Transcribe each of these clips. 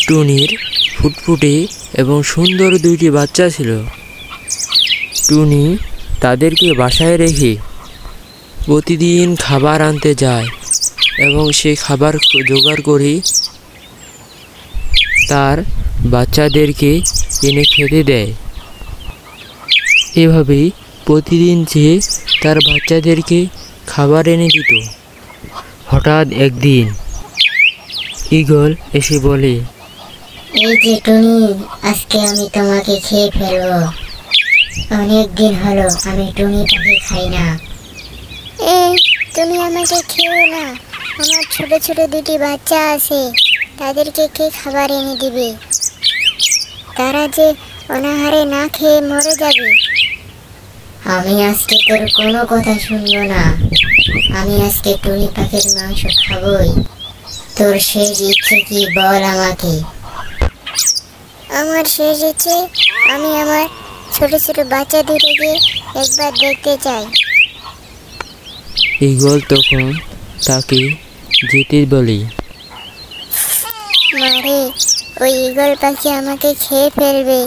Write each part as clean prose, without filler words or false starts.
টুনির ফুটফুটে এবং সুন্দর দুইটি বাচ্চা ছিল। টুনি তাদেরকে বাসায় রেখে প্রতিদিন খাবার আনতে যায় এবং সে খাবার জোগাড় করে তার বাচ্চাদেরকে এনে খেতে দেয়। এভাবেই প্রতিদিন সে তার বাচ্চাদেরকে খাবার এনে দিত। হঠাৎ একদিন ঈগল এসে বলে, এই যে টুনি, আজকে আমি তোমাকে খেয়ে ফেলবো। অনেক দিন হলো আমি টুনি পাখি খাই না। এই, তুমি আমাকে খেও না। আমার ছোট ছোট দুটি বাচ্চা আছে, তাদেরকে কে খাবার এনে দিবে? তারা যে অনাহারে না খেয়ে মরে যাবে। আমি আজকে তোর কোনো কথা শুনবো না। আমি আজকে টুনি পাখির মাংস খাবই। তোর শেষ ইচ্ছে কি বল আমাকে। আমার শেষ ইচ্ছে, আমি আমার ছোট ছোট বাচ্চা দুটোকে একবার দেখতে চাই। ঈগল তখন তাকে যেতে বলে। মারে, ওই ঈগল পাখি আমাকে খেয়ে ফেলবে।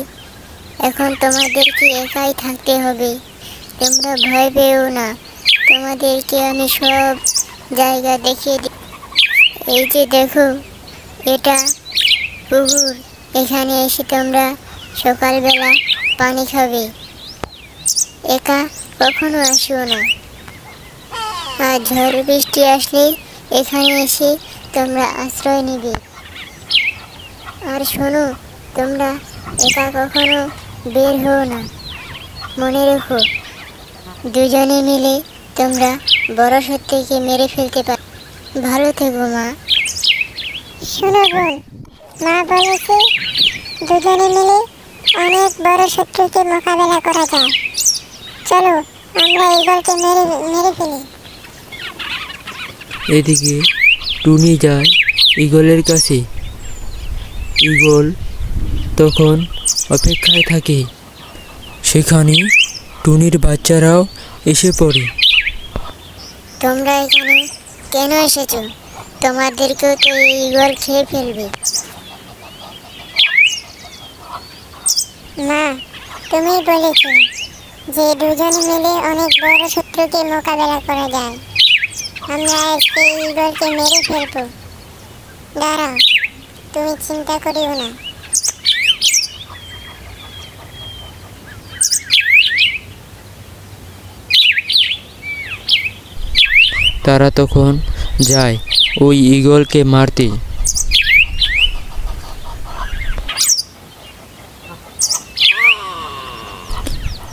এখন তোমাদেরকে একাই থাকতে হবে। তোমরা ভয় পেও না, তোমাদেরকে আমি সব জায়গা দেখিয়ে দিই। এই যে দেখো, এটা পুকুর। এখানে এসে তোমরা সকালবেলা পানি খাবে। একা কখনো আসিও না। আর ঝড় বৃষ্টি আসলে এখানে এসে তোমরা আশ্রয় নিবে। আর শোনো, তোমরা একা কখনো বের হও না। মনে রেখো, দুজনে মিলে তোমরা বড় শত্রুকে মেরে ফেলতে পারো। ভালো থেকো মা। শোনো বোন, মা বলেছে দুজনে মিলে অনেক বড় শত্রুকে মোকাবেলা করা যায়। চলো আমরা ঈগলকে মেরে ফেলি। এদিকে টুনি যায় ঈগলের কাছে। ঈগল তখন অপেক্ষায় থাকে। সেখানে টুনির বাচ্চারাও এসে পড়ে। তোমরা এখানে কেন এসেছো? তোমাদেরকেও তো এই ঈগল খেয়ে ফেলবে। মা, তুমি বলেছো যে দুজনে মিলে অনেক বড় শত্রুকে মোকাবেলা করা যায়। আমরা আজকে ঈগলকে মেরে ফেলবো। দাঁড়াও, তুমি চিন্তা করিও না। তারা তখন যায় ওই ঈগলকে মারতে।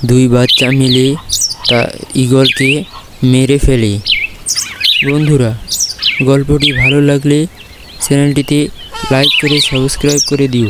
দুই বাচ্চা মিলে তা ঈগলকে মেরে ফেলে। বন্ধুরা, গল্পটি ভালো লাগলে চ্যানেলটিতে লাইক করে সাবস্ক্রাইব করে দিও।